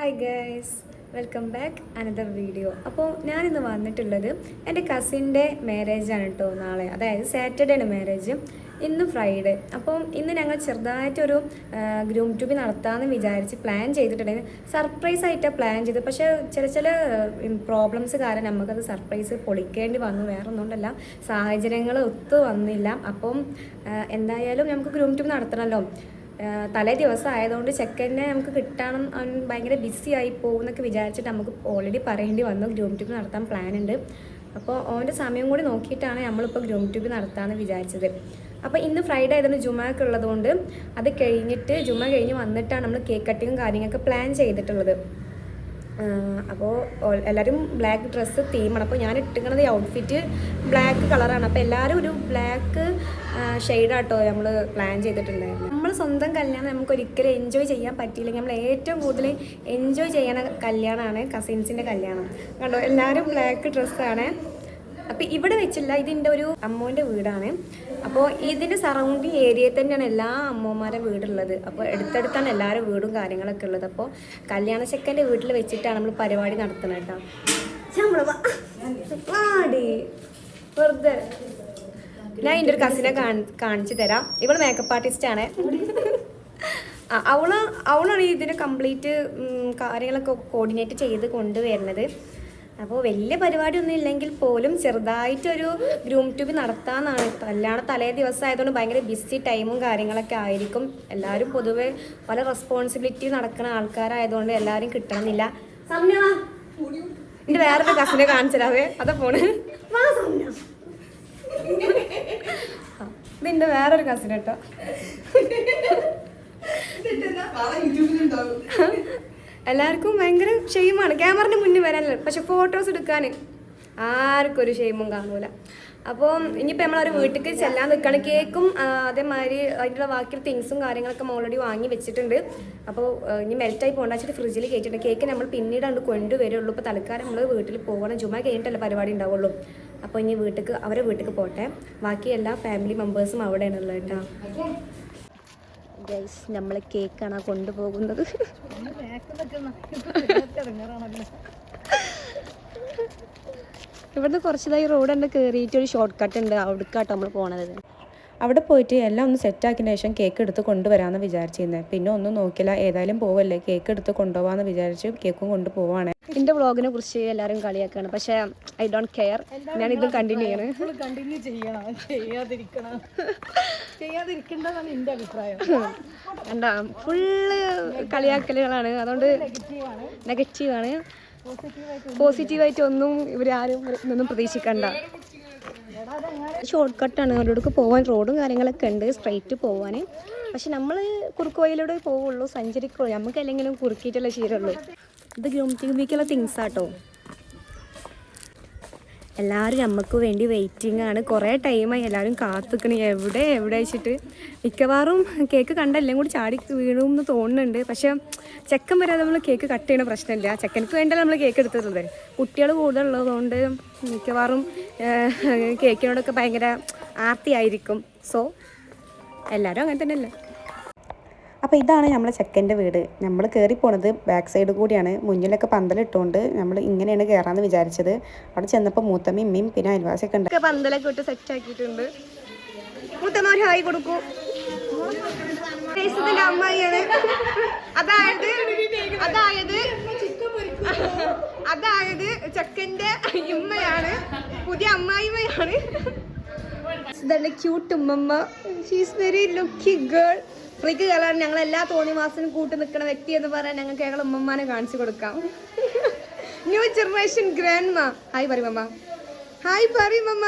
Hi guys, welcome back another video. അപ്പോൾ ഞാനിന്ന് വന്നിട്ടുള്ളത് എൻ്റെ കസിൻ്റെ മാരേജാണ് കേട്ടോ. നാളെ, അതായത് സാറ്റർഡേ ആണ് മാരേജ്, ഇന്ന് ഫ്രൈഡേ. അപ്പം ഇന്ന് ഞങ്ങൾ ചെറുതായിട്ടൊരു ഗ്രൂം ട്യൂബി നടത്താമെന്ന് വിചാരിച്ച് പ്ലാൻ ചെയ്തിട്ടുണ്ടായിരുന്നു. സർപ്രൈസ് ആയിട്ടാണ് പ്ലാൻ ചെയ്തത്. പക്ഷേ ചില പ്രോബ്ലംസ് കാരണം നമുക്കത് സർപ്രൈസ് പൊളിക്കേണ്ടി വന്നു. വേറെ ഒന്നുകൊണ്ടല്ല, സാഹചര്യങ്ങൾ ഒത്തു വന്നില്ല. അപ്പം എന്തായാലും നമുക്ക് ഗ്രൂം ട്യൂബ് നടത്തണമല്ലോ. തലേ ദിവസം ആയതുകൊണ്ട് ചെക്കനെ നമുക്ക് കിട്ടണം, അവൻ ഭയങ്കര ബിസി ആയി പോകും എന്നൊക്കെ വിചാരിച്ചിട്ട് നമുക്ക് ഓൾറെഡി പറയേണ്ടി വന്നു. ഗ്രൂം ട്യൂബ് നടത്താൻ പ്ലാൻ ഉണ്ട്. അപ്പോൾ അവൻ്റെ സമയം കൂടി നോക്കിയിട്ടാണ് നമ്മളിപ്പോൾ ഗ്രൂം ട്യൂബ് നടത്താമെന്ന് വിചാരിച്ചത്. അപ്പോൾ ഇന്ന് ഫ്രൈഡേ ആയതുകൊണ്ട് ജുമാക്ക് ഉള്ളതുകൊണ്ട് അത് കഴിഞ്ഞിട്ട് ജുമ കഴിഞ്ഞ് വന്നിട്ടാണ് നമ്മൾ കേക്ക് കട്ടിങ്ങും കാര്യങ്ങളൊക്കെ പ്ലാൻ ചെയ്തിട്ടുള്ളത്. അപ്പോൾ എല്ലാവരും ബ്ലാക്ക് ഡ്രസ്സ് തീമാണ്. അപ്പോൾ ഞാൻ ഇട്ടിരിക്കുന്നത് ഔട്ട്ഫിറ്റ് ബ്ലാക്ക് കളറാണ്. അപ്പോൾ എല്ലാവരും ഒരു ബ്ലാക്ക് ഷെയ്ഡാട്ടോ നമ്മൾ പ്ലാൻ ചെയ്തിട്ടുണ്ടായിരുന്നു. നമ്മൾ സ്വന്തം കല്യാണം നമുക്ക് ഒരിക്കലും എൻജോയ് ചെയ്യാൻ പറ്റിയില്ലെങ്കിൽ നമ്മൾ ഏറ്റവും കൂടുതൽ എൻജോയ് ചെയ്യണ കല്യാണമാണ് കസിൻസിൻ്റെ കല്യാണം. കണ്ടോ, എല്ലാവരും ബ്ലാക്ക് ഡ്രസ്സാണ്. അപ്പോൾ ഇവിടെ വെച്ചില്ല, ഇതിൻ്റെ ഒരു അമ്മോൻ്റെ വീടാണ്. അപ്പോൾ ഇതിൻ്റെ സറൗണ്ടിങ് ഏരിയയിൽ തന്നെയാണ് എല്ലാ അമ്മമാരുടെ വീടുള്ളത്. അപ്പോൾ അടുത്തടുത്താണ് എല്ലാവരും വീടും കാര്യങ്ങളൊക്കെ ഉള്ളത്. അപ്പോൾ കല്യാണ ചെക്കൻ്റെ വീട്ടിൽ വെച്ചിട്ടാണ് നമ്മൾ പരിപാടി നടത്തുന്നത് കേട്ടോ. വെറുതെ ഞാൻ എൻ്റെ ഒരു കസിനെ കാണിച്ചു തരാം. ഇവള് മേക്കപ്പ് ആർട്ടിസ്റ്റാണ്. അവളാണ് ഇതിന് കംപ്ലീറ്റ് കാര്യങ്ങളൊക്കെ കോർഡിനേറ്റ് ചെയ്ത് കൊണ്ടുവരുന്നത്. അപ്പോൾ വലിയ പരിപാടിയൊന്നും ഇല്ലെങ്കിൽ പോലും ചെറുതായിട്ടൊരു ഗ്രൂം ട്യൂബ് നടത്താമെന്നാണ്. കല്യാണം തലേ ദിവസം ആയതുകൊണ്ട് ഭയങ്കര ബിസി ടൈമും കാര്യങ്ങളൊക്കെ ആയിരിക്കും. എല്ലാവരും പൊതുവെ പല റെസ്പോൺസിബിലിറ്റി നടക്കുന്ന ആൾക്കാരായതുകൊണ്ട് എല്ലാവരും കിട്ടണമെന്നില്ല. എൻ്റെ വേറൊരു കസിനെ കാണിച്ചതാവേ, അതാ പോണ്. ഇതിൻ്റെ വേറൊരു കസിൻ കേട്ടോ. എല്ലാവർക്കും ഭയങ്കര ഷെയിമാണ് ക്യാമറയുടെ മുന്നിൽ വരാനല്ല, പക്ഷെ ഫോട്ടോസ് എടുക്കാൻ ആർക്കും ഒരു ഷെയിമും കാണൂല. അപ്പോൾ ഇനിയിപ്പോൾ നമ്മളൊരു വീട്ടിലേക്ക് ചെല്ലാൻ നിൽക്കുകയാണ്. കേക്കും അതേമാതിരി അതിൻ്റെ ബാക്കിയുള്ള തിങ്സും കാര്യങ്ങളൊക്കെ ഓൾറെഡി വാങ്ങി വെച്ചിട്ടുണ്ട്. അപ്പോൾ ഇനി മെൽറ്റായി പോകണ്ട വെച്ചിട്ട് ഫ്രിഡ്ജിൽ കയറ്റിട്ടുണ്ട്. കേക്ക് നമ്മൾ പിന്നീട് അങ്ങോട്ട് കൊണ്ടുവരുള്ളൂ. ഇപ്പോൾ തൽക്കാലം നമ്മൾ വീട്ടിൽ പോകണം. ജുമ കഴിഞ്ഞിട്ടല്ലേ പരിപാടി ഉണ്ടാവുള്ളൂ. അപ്പോൾ ഇനി അവരെ വീട്ടിലേക്ക് പോട്ടെ. ബാക്കി എല്ലാ ഫാമിലി മെമ്പേഴ്സും അവിടെയാണുള്ളത് കേട്ടോ. ഗൈസ്, നമ്മൾ കേക്കാണ് കൊണ്ടുപോകുന്നത്. ഇവിടുന്ന് കുറച്ചതായി റോഡ് ഉണ്ട്, കയറിയിട്ട് ഒരു ഷോർട്ട് കട്ട് ഉണ്ട്, അവിടേക്കാട്ടോ നമ്മൾ പോണത്. അവിടെ പോയിട്ട് എല്ലാം ഒന്ന് സെറ്റാക്കിയതിന് ശേഷം കേക്ക് എടുത്ത് കൊണ്ടുവരാമെന്ന് വിചാരിച്ചിരുന്നത്. പിന്നെ ഒന്നും നോക്കില്ല, ഏതായാലും പോവല്ലേ, കേക്ക് എടുത്ത് കൊണ്ടുപോകാമെന്ന് വിചാരിച്ച് കേക്കും കൊണ്ടുപോവാണ്. എൻ്റെ വ്ളോഗിനെ കുറിച്ച് എല്ലാവരും കളിയാക്കാണ്, പക്ഷേ ഐ ഡോണ്ട് കെയർ. ഞാൻ ഇത് കണ്ടിന്യൂ ചെയ്യണം. ചെയ്യാതിരിക്കേണ്ടതാണ് എൻ്റെ അഭിപ്രായം. എന്താ ഫുള്ള് കളിയാക്കലുകളാണ്, അതുകൊണ്ട് നെഗറ്റീവാണ്. പോസിറ്റീവായിട്ട് ഒന്നും ഇവരാരും ഒന്നും പ്രതീക്ഷിക്കണ്ട. ഷോർട്ട് കട്ടാണ്, അവരോടൊക്കെ പോകാൻ റോഡും കാര്യങ്ങളൊക്കെ ഉണ്ട്, സ്ട്രൈറ്റ് പോകാൻ. പക്ഷെ നമ്മൾ കുറുക്ക് വഴിയിലൂടെ പോവുള്ളൂ, സഞ്ചരിക്കുള്ളൂ. നമുക്ക് അല്ലെങ്കിലും കുറുക്കിയിട്ടുള്ള ശീലമുള്ളൂ. ഇത് ഗ്രൂം ട്യൂബിക്കുള്ള തിങ്സാട്ടോ. എല്ലാവരും നമുക്ക് വേണ്ടി വെയിറ്റിംഗ് ആണ്. കുറേ ടൈമായി എല്ലാവരും കാത്തിക്കണ എവിടെ വെച്ചിട്ട്. മിക്കവാറും കേക്ക് കണ്ടെല്ലാം കൂടി ചാടി വീഴുമെന്ന് തോന്നുന്നുണ്ട്. പക്ഷേ ചെക്കൻ വരാതെ നമ്മൾ കേക്ക് കട്ട് ചെയ്യണ പ്രശ്നമില്ല. ചെക്കനക്ക് വേണ്ടല്ലോ നമ്മൾ കേക്ക് എടുത്തിട്ടുള്ളത്. കുട്ടികൾ കൂടുതലുള്ളതുകൊണ്ട് മിക്കവാറും കേക്കിനോടൊക്കെ ഭയങ്കര ആർത്തിയായിരിക്കും. സോ എല്ലാവരും അങ്ങനെ തന്നെയല്ലേ. അപ്പോൾ ഇതാണ് നമ്മളെ ചെക്കൻ്റെ വീട്. നമ്മൾ കയറി പോണത് ബാക്ക് സൈഡ് കൂടിയാണ്. മുന്നിലൊക്കെ പന്തലിട്ടുകൊണ്ട് നമ്മൾ ഇങ്ങനെയാണ് കയറാമെന്ന് വിചാരിച്ചത്. അവിടെ ചെന്നപ്പോൾ മൂത്തമ്മയും ഇമ്മയും പിന്നെ അയൽവാസിയൊക്കെ ഉണ്ട്. പന്തലൊക്കെ ഇട്ട് സെറ്റ് ആക്കിയിട്ടുണ്ട്. മൂത്തമ്മ ഒരു ഹായ് കൊടുക്കൂ. അമ്മായിയാണ്. അതായത് ചെക്കൻ്റെ ഇമ്മയാണ്, പുതിയ അമ്മായിമ്മയാണ്. ഇതല്ലേ ക്യൂട്ട് ഉമ്മമ്മ. She's very lucky girl. Freak colour. ഞങ്ങൾ എല്ലാ തോന്നി മാസത്തിനും കൂട്ടി നിൽക്കുന്ന വ്യക്തി എന്ന് പറയാൻ ഞങ്ങൾക്ക് ഞങ്ങൾ ഉമ്മമാനെ കാണിച്ചു കൊടുക്കാം. ന്യൂ ജനറേഷൻ ഗ്രാൻഡ് മാ. ഹായ് പറയുമ്മ. ഹായ് പറയുമ്മ.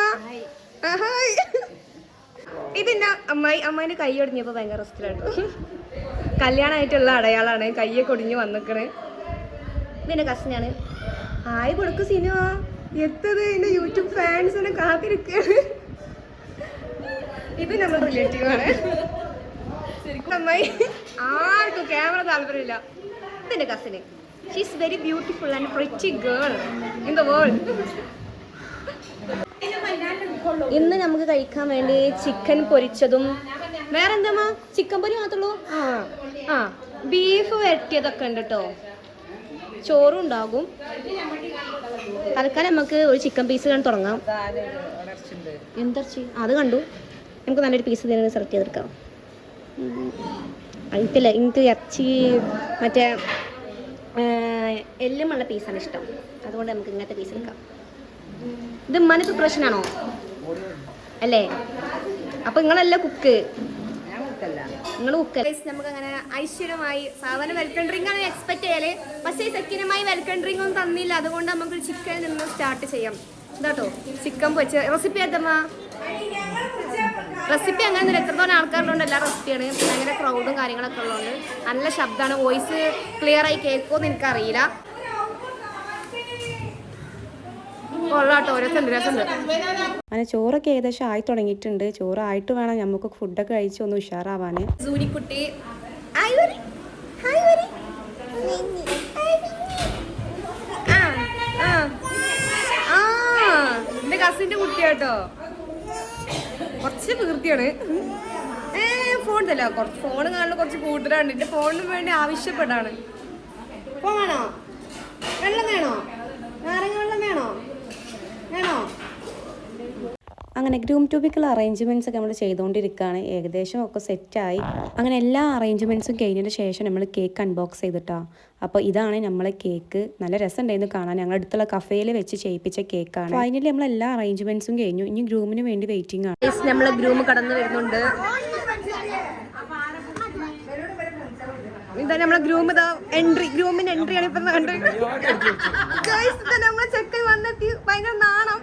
ഹായ്. ഇതിന്റെ അമ്മായിന്റെ കൈ ഒടിഞ്ഞപ്പോൾ ഭയങ്കര റെസ്റ്റിലായിട്ട്. കല്യാണമായിട്ടുള്ള അടയാളാണ്, കയ്യൊക്കെ ഒടിഞ്ഞ് വന്നിക്കണേ. ഇതിന്റെ കസിനാണ്. ഹായ് കൊടുക്കും സിനിമ. എത്തത് എന്റെ യൂട്യൂബ് ഫാൻസിനെ കാത്തിരിക്കുകയാണ്. ഇത് നമ്മുടെ റിലേറ്റീവാണ്. അമ്മായി ആർക്കും ക്യാമറ താല്പര്യമില്ല. ഇതെന്റെ cousin. She's very beautiful and pretty girl in the world. ഇന്ന് നമുക്ക് കഴിക്കാൻ വേണ്ടി ചിക്കൻ പൊരിച്ചതും വേറെന്താ ചിക്കൻ പൊരി മാത്രമേ ഉള്ളൂ. ബീഫ് വരട്ടിയതൊക്കെ ഉണ്ട് കേട്ടോ. ചോറും ഉണ്ടാകും. തൽക്കാലം നമുക്ക് ഒരു ചിക്കൻ പീസ് കണ്ട് തുടങ്ങാം. എന്തിറച്ചി അത് കണ്ടു. നമുക്ക് നല്ലൊരു പീസ് ഇതിനെ സെലക്ട് ചെയ്തെടുക്കാം. എനിക്ക് ഇറച്ചി മറ്റേ എല്ലുമുള്ള പീസാണ് ഇഷ്ടം. അതുകൊണ്ട് നമുക്ക് ഇങ്ങനത്തെ പീസ് എടുക്കാം. ഇത് ഉമ്മാൻ്റെ പ്രിപ്പറേഷൻ ആണോ അല്ലേ? അപ്പൊ നിങ്ങളല്ല കുക്ക്, നിങ്ങൾ കുക്ക്. നമുക്ക് അങ്ങനെ ഐശ്വര്യമായി സാധാരണ വെൽക്കം ഡ്രിങ്ക് ആണ് എക്സ്പെക്ട് ചെയ്യല്. പക്ഷേ സെക്കൻഡുമായി വെൽക്കം ഡ്രിങ്ക് ഒന്നും തന്നില്ല. അതുകൊണ്ട് നമുക്ക് ചിക്കനിൽ നിന്ന് സ്റ്റാർട്ട് ചെയ്യാം. ഇതാട്ടോ ചിക്കൻ പൊരിച്ച റെസിപ്പി ആയിട്ടമ്മ. റെസിപ്പി അങ്ങനെ എത്രത്തോളം ആൾക്കാരുള്ളതുകൊണ്ട് എല്ലാ റെസിപ്പിയാണ്. ഭയങ്കര ക്രൗഡും കാര്യങ്ങളൊക്കെ ഉള്ളതുകൊണ്ട് നല്ല ശബ്ദമാണ്. വോയിസ് ക്ലിയർ ആയി കേൾക്കുമെന്ന് എനിക്കറിയില്ല. അങ്ങനെ ചോറൊക്കെ ഏകദേശം ആയി തുടങ്ങിയിട്ടുണ്ട്. ചോറായിട്ട് വേണം നമുക്ക് ഫുഡൊക്കെ കഴിച്ച് ഒന്ന് ഉഷാറാവാന്. സൂനിക്കുട്ടി എന്റെ കസിന്റെ കുട്ടിയാട്ടോ. കുറച്ച് വൃത്തിയാണ്. ഫോൺ തല്ല, കുറച്ച് ഫോൺ കാണുന്ന കുറച്ച് കൂടുതലാണ്. എന്റെ ഫോണിന് വേണ്ടി ആവശ്യപ്പെടാണ്. ഫോൺ വേണോ? വെള്ളം വേണോ? നാരങ്ങ വെള്ളം വേണോ? വേണോ? അങ്ങനെ ഗ്രൂം ട്യൂബിക്കുള്ള അറേഞ്ച്മെൻറ്റ്സ് ഒക്കെ നമ്മൾ ചെയ്തുകൊണ്ടിരിക്കുകയാണ്. ഏകദേശം ഒക്കെ സെറ്റായി. അങ്ങനെ എല്ലാ അറേഞ്ച്മെൻറ്റ്സും കഴിഞ്ഞതിന് ശേഷം നമ്മൾ കേക്ക് അൺബോക്സ് ചെയ്തിട്ടാണ്. അപ്പോൾ ഇതാണ് നമ്മളെ കേക്ക്. നല്ല രസമുണ്ടായിരുന്നു കാണാൻ. ഞങ്ങളുടെ അടുത്തുള്ള കഫേയിൽ വെച്ച് ചെയ്യിപ്പിച്ച കേക്കാണ്. ഫൈനലി നമ്മൾ എല്ലാ അറേഞ്ച്മെൻറ്റ്സും കഴിഞ്ഞു. ഇനി ഗ്രൂമിന് വേണ്ടി വെയിറ്റിംഗ് ആണ്. നമ്മളെ ഗ്രൂം കടന്നു വരുന്നുണ്ട്. ഇതാ നമ്മളെ ഗ്രൂം. ഇതാ എൻട്രി, ഗ്രൂമിന്റെ എൻട്രി ആണ് ഇപ്പൊ കണ്ടത്. നമ്മളെ ചെക്കൻ വന്നെത്തി. ഭയങ്കര നാണം.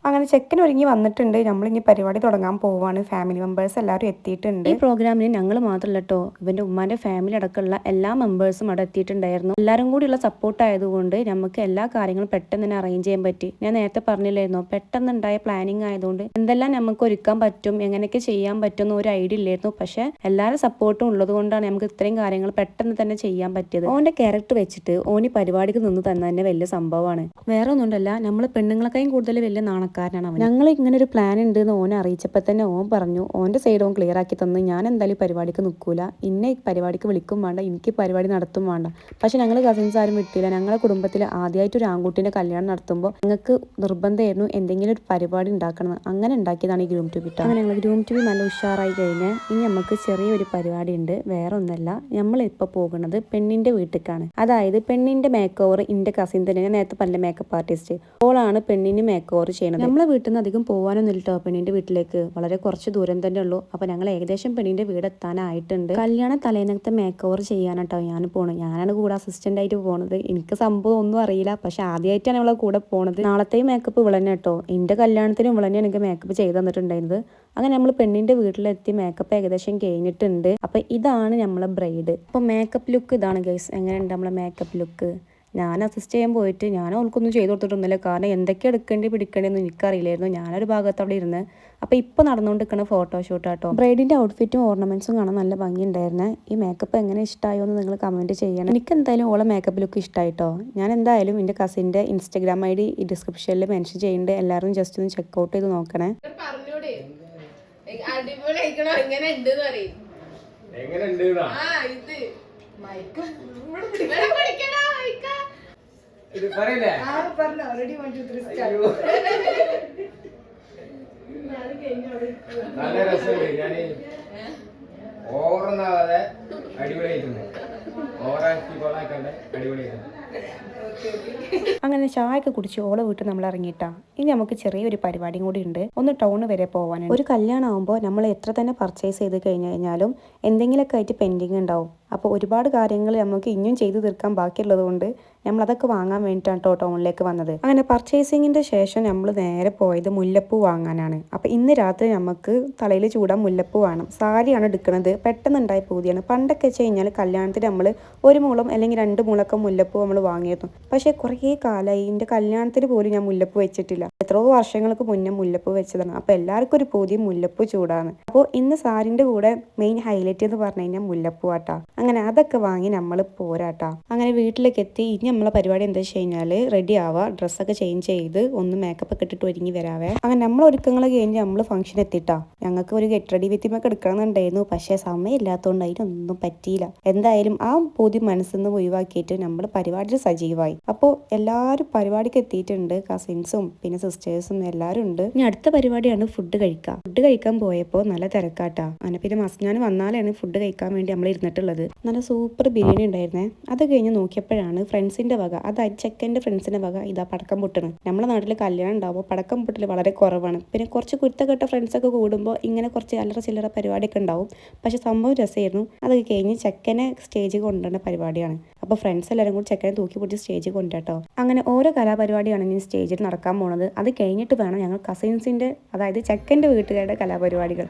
അങ്ങനെ ചെക്കൻ ഒരുങ്ങി വന്നിട്ടുണ്ട്. നമ്മളിനി പരിപാടി തുടങ്ങാൻ പോവാണ്. ഫാമിലി മെമ്പേഴ്സ് എല്ലാവരും എത്തിയിട്ടുണ്ട്. ഈ പ്രോഗ്രാമിന് ഞങ്ങൾ മാത്രമല്ല കേട്ടോ, ഇവന്റെ ഉമ്മാന്റെ ഫാമിലി അടക്കമുള്ള എല്ലാ മെമ്പേഴ്സും അവിടെ എത്തിയിട്ടുണ്ടായിരുന്നു. എല്ലാവരും കൂടിയുള്ള സപ്പോർട്ട് ആയതുകൊണ്ട് നമുക്ക് എല്ലാ കാര്യങ്ങളും പെട്ടെന്ന് തന്നെ അറേഞ്ച് ചെയ്യാൻ പറ്റി. ഞാൻ നേരത്തെ പറഞ്ഞില്ലായിരുന്നോ, പെട്ടെന്നുണ്ടായ പ്ലാനിങ് ആയതുകൊണ്ട് എന്തെല്ലാം നമുക്ക് ഒരുക്കാൻ പറ്റും, എങ്ങനെയൊക്കെ ചെയ്യാൻ പറ്റും എന്ന് ഒരു ഐഡിയ ഇല്ലായിരുന്നു. പക്ഷെ എല്ലാവരും സപ്പോർട്ടും ഉള്ളത് കൊണ്ടാണ് നമുക്ക് ഇത്രയും കാര്യങ്ങൾ പെട്ടെന്ന് തന്നെ ചെയ്യാൻ പറ്റിയത്. ഓന്റെ ക്യാരക്ടർ വെച്ചിട്ട് ഓന് പരിപാടിക്ക് നിന്ന് തന്നെ വലിയ സംഭവമാണ്. വേറെ ഒന്നുണ്ടല്ല, നമ്മൾ പെണ്ണുങ്ങളെക്കായും കൂടുതൽ വലിയ നാണക്കാരനാണ് അവൻ. ഞങ്ങൾ ഇങ്ങനെ ഒരു പ്ലാൻ ഉണ്ട് എന്ന് ഓനെ അറിയിച്ചപ്പോൾ തന്നെ ഓൻ പറഞ്ഞു, ഓന്റെ സൈഡ് ഓൻ ക്ലിയർ ആക്കി തന്നു. ഞാൻ എന്തായാലും പരിപാടിക്ക് നിൽക്കൂല, ഇന്നെ ഈ പരിപാടിക്ക് വിളിക്കും വേണ്ട, എനിക്ക് പരിപാടി നടത്തും വേണ്ട. പക്ഷെ ഞങ്ങൾ കസിൻസ് ആരും വിട്ടില്ല. ഞങ്ങളുടെ കുടുംബത്തിൽ ആദ്യമായിട്ട് ഒരു ആൺകുട്ടീൻ്റെ കല്യാണം നടത്തുമ്പോൾ ഞങ്ങൾക്ക് നിർബന്ധമായിരുന്നു എന്തെങ്കിലും ഒരു പരിപാടി ഉണ്ടാക്കണം. അങ്ങനെ ഉണ്ടാക്കിയതാണ് ഈ ഗ്രൂം ട്യൂബ് ഇട്ട. അങ്ങനെ ഞങ്ങൾ ഗ്രൂം ട്യൂബ് നല്ല ഉഷാറായി കഴിഞ്ഞാൽ ഇനി നമുക്ക് ചെറിയൊരു പരിപാടി ഉണ്ട്. വേറെ ഒന്നല്ല, നമ്മളിപ്പോൾ പോകുന്നത് പെണ്ണിൻ്റെ വീട്ടിലേക്കാണ്. അതായത് പെണ്ണിൻ്റെ മേക്ക് ഓവർ എൻ്റെ കസിൻ തന്നെ, ഞാൻ നേരത്തെ പറഞ്ഞ മേക്കപ്പ് ആർട്ടിസ്റ്റ് ഓളാണ് പെണ്ണിന് മേക്ക് ഓവർ ചെയ്യണത്. നമ്മളെ വീട്ടിൽ നിന്ന് അധികം പോകാനൊന്നും ഇല്ലട്ടോ പെണ്ണിന്റെ വീട്ടിലേക്ക്, വളരെ കുറച്ച് ദൂരം തന്നെ ഉള്ളൂ. അപ്പൊ ഞങ്ങൾ ഏകദേശം പെണ്ണിന്റെ വീട് എത്താനായിട്ടുണ്ട്. കല്യാണ തലേന്നത്തെ മേക്ക് ഓവർ ചെയ്യാനാട്ടോ ഞാൻ പോണത്. ഞാനാണ് കൂടെ അസിസ്റ്റന്റ് ആയിട്ട് പോണത്. എനിക്ക് സംഭവം ഒന്നും അറിയില്ല, പക്ഷെ ആദ്യമായിട്ടാണ് അവളെ കൂടെ പോണത്. നാളത്തെയും മേക്കപ്പ് ഇവളന്നെ കേട്ടോ. എന്റെ കല്യാണത്തിനും ഇവളന്നെ എനിക്ക് മേക്കപ്പ് ചെയ്ത് തന്നിട്ടുണ്ടായിരുന്നത്. അങ്ങനെ നമ്മൾ പെണ്ണിന്റെ വീട്ടിലെത്തി മേക്കപ്പ് ഏകദേശം കഴിഞ്ഞിട്ടുണ്ട്. അപ്പൊ ഇതാണ് നമ്മളെ ബ്രൈഡ്. അപ്പൊ മേക്കപ്പ് ലുക്ക് ഇതാണ് ഗൈസ്. എങ്ങനെയുണ്ട് നമ്മളെ മേക്കപ്പ് ലുക്ക്? ഞാൻ അസിസ്റ്റ് ചെയ്യാൻ പോയിട്ട് ഞാൻ അവൾക്കൊന്നും ചെയ്ത് കൊടുത്തിട്ടൊന്നുമില്ല. കാരണം എന്തൊക്കെ പിടിക്കേണ്ടതെന്ന് എനിക്കറിയില്ലായിരുന്നു. ഞാനൊരു ഭാഗത്ത് അവിടെ ഇരുന്ന്. അപ്പോൾ ഇപ്പോൾ നടന്നുകൊണ്ടിരിക്കുന്ന ഫോട്ടോഷൂട്ട് കേട്ടോ. ബ്രൈഡിൻ്റെ ഔട്ട്ഫിറ്റും ഓർണമെൻറ്റ്സും കാണാൻ നല്ല ഭംഗിയുണ്ടായിരുന്നു. ഈ മേക്കപ്പ് എങ്ങനെ ഇഷ്ടമായോ എന്ന് നിങ്ങൾ കമൻറ്റ് ചെയ്യണം. എനിക്ക് എന്തായാലും ഓളെ മേക്കപ്പ് ലുക്ക് ഇഷ്ടമായിട്ടോ. ഞാൻ എന്തായാലും എൻ്റെ കസിൻ്റെ ഇൻസ്റ്റഗ്രാം ID ഈ ഡിസ്ക്രിപ്ഷനിൽ മെൻഷൻ ചെയ്യുന്നുണ്ട്. എല്ലാവരും ജസ്റ്റ് ഒന്ന് ചെക്കൗട്ട് ചെയ്ത് നോക്കണേ. ഇത് പറയില്ലേ? നല്ല രസമുണ്ട്. ഞാൻ ഓവറൊന്നാവാതെ അടിപൊളിയായിട്ടുണ്ട്. ഓവറാക്കി കൊള്ളാക്കാണ്ട് അടിപൊളിയായിട്ടുണ്ട്. അങ്ങനെ ചായയൊക്കെ കുടിച്ച് ഓളെ വീട്ടിൽ നമ്മൾ ഇറങ്ങിയിട്ടാ. ഇനി നമുക്ക് ചെറിയൊരു പരിപാടിയും കൂടി ഉണ്ട്. ഒന്ന് ടൗൺ വരെ പോകാനുണ്ട്. ഒരു കല്യാണം ആകുമ്പോൾ നമ്മൾ എത്ര തന്നെ പർച്ചേസ് ചെയ്ത് കഴിഞ്ഞാലും എന്തെങ്കിലുമൊക്കെ ആയിട്ട് പെൻഡിങ് ഉണ്ടാവും. അപ്പോൾ ഒരുപാട് കാര്യങ്ങൾ നമുക്ക് ഇനിയും ചെയ്തു തീർക്കാൻ ബാക്കിയുള്ളത് കൊണ്ട് നമ്മളതൊക്കെ വാങ്ങാൻ വേണ്ടിയിട്ടാണ് കേട്ടോ ടൗണിലേക്ക് വന്നത്. അങ്ങനെ പർച്ചേസിങ്ങിൻ്റെ ശേഷം നമ്മൾ നേരെ പോയത് മുല്ലപ്പൂ വാങ്ങാനാണ്. അപ്പോൾ ഇന്ന് രാത്രി നമുക്ക് തലയിൽ ചൂടാൻ മുല്ലപ്പൂ വേണം. സാരിയാണ് എടുക്കുന്നത്. പെട്ടെന്നുണ്ടായ പൂതിയാണ്. പണ്ടൊക്കെ വെച്ച് കഴിഞ്ഞാൽ കല്യാണത്തിന് നമ്മൾ ഒരു മുളം അല്ലെങ്കിൽ 2 മുളമൊക്കെ മുല്ലപ്പൂ നമ്മൾ വാങ്ങിയിരുന്നു. പക്ഷേ കുറേ കാലമായി എൻ്റെ കല്യാണത്തിന് പോലും ഞാൻ മുല്ലപ്പൂ വെച്ചിട്ടില്ല. എത്രയോ വർഷങ്ങൾക്ക് മുന്നേ മുല്ലപ്പൂ വെച്ചതാണ്. അപ്പോൾ എല്ലാവർക്കും ഒരു പുതിയ മുല്ലപ്പൂ ചൂടാണ്. അപ്പോൾ ഇന്ന് സാരിൻ്റെ കൂടെ മെയിൻ ഹൈലൈറ്റ് എന്ന് പറഞ്ഞു കഴിഞ്ഞാൽ മുല്ലപ്പൂ ആട്ടാ. അങ്ങനെ അതൊക്കെ വാങ്ങി നമ്മൾ പോരാട്ടാ. അങ്ങനെ വീട്ടിലേക്ക് എത്തി. ഇനി നമ്മളെ പരിപാടി എന്താ വെച്ച് കഴിഞ്ഞാൽ റെഡി ആവുക, ഡ്രസ്സൊക്കെ ചേഞ്ച് ചെയ്ത് ഒന്ന് മേക്കപ്പ് ഒക്കെ ഇട്ടിട്ട് ഒരുങ്ങി വരാവേ. അങ്ങനെ നമ്മൾ ഒരുക്കങ്ങൾ കഴിഞ്ഞ് നമ്മൾ ഫംഗ്ഷൻ എത്തിയിട്ടാ. ഞങ്ങൾക്ക് ഒരു ഗെറ്റ് റെഡി വിത്ത് ഒക്കെ എടുക്കണമെന്നുണ്ടായിരുന്നു, പക്ഷേ സമയമില്ലാത്തതുകൊണ്ട് അതിനൊന്നും പറ്റിയില്ല. എന്തായാലും ആ പൂതി മനസ്സിൽ നിന്ന് ഒഴിവാക്കിയിട്ട് നമ്മൾ പരിപാടിയിൽ സജീവമായി. അപ്പോൾ എല്ലാവരും പരിപാടിക്ക് എത്തിയിട്ടുണ്ട്, കസിൻസും പിന്നെ സിസ്റ്റേഴ്സും എല്ലാവരും ഉണ്ട്. ഇനി അടുത്ത പരിപാടിയാണ് ഫുഡ് കഴിക്കുക. ഫുഡ് കഴിക്കാൻ പോയപ്പോൾ നല്ല തിരക്കാട്ടാ. അങ്ങനെ പിന്നെ മസ്നാൻ വന്നാലാണ് ഫുഡ് കഴിക്കാൻ വേണ്ടി നമ്മൾ ഇരുന്നിട്ടുള്ളത്. നല്ല സൂപ്പർ ബിരിയാണി ഉണ്ടായിരുന്നേ. അത് കഴിഞ്ഞ് നോക്കിയപ്പോഴാണ് ഫ്രണ്ട്സിന്റെ വക, അതായത് ചെക്കൻ്റെ ഫ്രണ്ട്സിന്റെ വക ഇതാ പടക്കം പൊട്ടണ്. നമ്മുടെ നാട്ടിൽ കല്യാണം ഉണ്ടാവുമ്പോൾ പടക്കം പൊട്ടൽ വളരെ കുറവാണ്. പിന്നെ കുറച്ച് കുരുത്തക്കെട്ട ഫ്രണ്ട്സൊക്കെ കൂടുമ്പോൾ ഇങ്ങനെ കുറച്ച് അല്ലറ ചില്ലറ പരിപാടിയൊക്കെ ഉണ്ടാവും. പക്ഷെ സംഭവം രസമായിരുന്നു. അതൊക്കെ കഴിഞ്ഞ് ചെക്കനെ സ്റ്റേജിൽ കൊണ്ടുവരുന്ന പരിപാടിയാണ്. അപ്പോൾ ഫ്രണ്ട്സ് എല്ലാവരും കൂടി ചെക്കനെ തൂക്കി പിടിച്ച് സ്റ്റേജിൽ കൊണ്ടുപോട്ടോ. അങ്ങനെ ഓരോ കലാപരിപാടിയാണ് ഇനി സ്റ്റേജിൽ നടക്കാൻ പോകുന്നത്. അത് കഴിഞ്ഞിട്ട് വേണം ഞങ്ങൾ കസിൻസിൻ്റെ, അതായത് ചെക്കൻ്റെ വീട്ടുകാരുടെ കലാപരിപാടികൾ.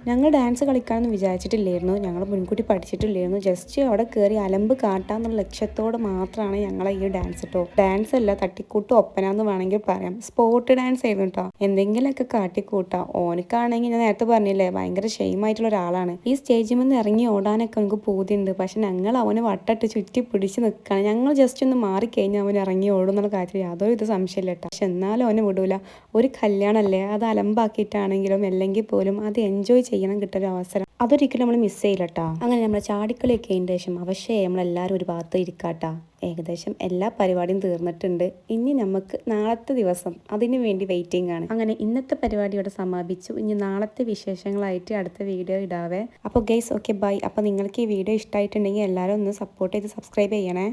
ഞങ്ങൾ ഡാൻസ് കളിക്കാമെന്ന് വിചാരിച്ചിട്ടില്ലായിരുന്നു, ഞങ്ങൾ മുൻകൂട്ടി പഠിച്ചിട്ടില്ലായിരുന്നു. ജസ്റ്റ് അവിടെ കയറി അലമ്പ് കാട്ടാന്നുള്ള ലക്ഷ്യത്തോടെ മാത്രമാണ് ഞങ്ങളെ ഈ ഡാൻസ് കേട്ടോ. ഡാൻസ് അല്ല, തട്ടിക്കൂട്ട് ഒപ്പന എന്ന് വേണമെങ്കിൽ പറയാം. സ്പോർട്ട് ഡാൻസ് ആയിരുന്നു കേട്ടോ. എന്തെങ്കിലുമൊക്കെ കാട്ടിക്കൂട്ടാം. ഓനക്കാണെങ്കിൽ ഞാൻ നേരത്തെ പറഞ്ഞില്ലേ ഭയങ്കര ഷെയിമായിട്ടുള്ള ഒരാളാണ്. ഈ സ്റ്റേജിൽ നിന്ന് ഇറങ്ങി ഓടാനൊക്കെ നമുക്ക് പൂതിയുണ്ട്. പക്ഷെ ഞങ്ങൾ അവനെ വട്ടട്ട് ചുറ്റി പിടിച്ച് നിൽക്കുകയാണ്. ഞങ്ങൾ ജസ്റ്റ് ഒന്ന് മാറിക്കഴിഞ്ഞാൽ അവൻ ഇറങ്ങി ഓടും എന്നുള്ള കാര്യത്തിൽ യാതൊരു ഇത് സംശയമില്ല കേട്ടോ. പക്ഷെ എന്നാലും അവനെ വിടൂല. ഒരു കല്യാണമല്ലേ, അത് അലമ്പാക്കിയിട്ടാണെങ്കിലും അല്ലെങ്കിൽ പോലും അത് എൻജോയ് ചെയ്യണം, കിട്ടൊരു അവസരം അതൊരിക്കലും നമ്മൾ മിസ് ചെയ്യില്ല കേട്ടോ. അങ്ങനെ നമ്മൾ ചാടിക്കളിയൊക്കെ അതിൻ്റെ ശേഷം അവശേ നമ്മളെല്ലാവരും ഒരു ഭാഗത്ത് ഇരിക്കാട്ടാ. ഏകദേശം എല്ലാ പരിപാടിയും തീർന്നിട്ടുണ്ട്. ഇനി നമുക്ക് നാളത്തെ ദിവസം അതിനു വേണ്ടി വെയിറ്റിംഗ് ആണ്. അങ്ങനെ ഇന്നത്തെ പരിപാടി ഇവിടെ സമാപിച്ചു. ഇനി നാളത്തെ വിശേഷങ്ങളായിട്ട് അടുത്ത വീഡിയോ ഇടാവേ. അപ്പോൾ ഗൈസ് ഓക്കെ ബൈ. അപ്പോൾ നിങ്ങൾക്ക് ഈ വീഡിയോ ഇഷ്ടമായിട്ടുണ്ടെങ്കിൽ എല്ലാവരും ഒന്ന് സപ്പോർട്ട് ചെയ്ത് സബ്സ്ക്രൈബ് ചെയ്യണേ.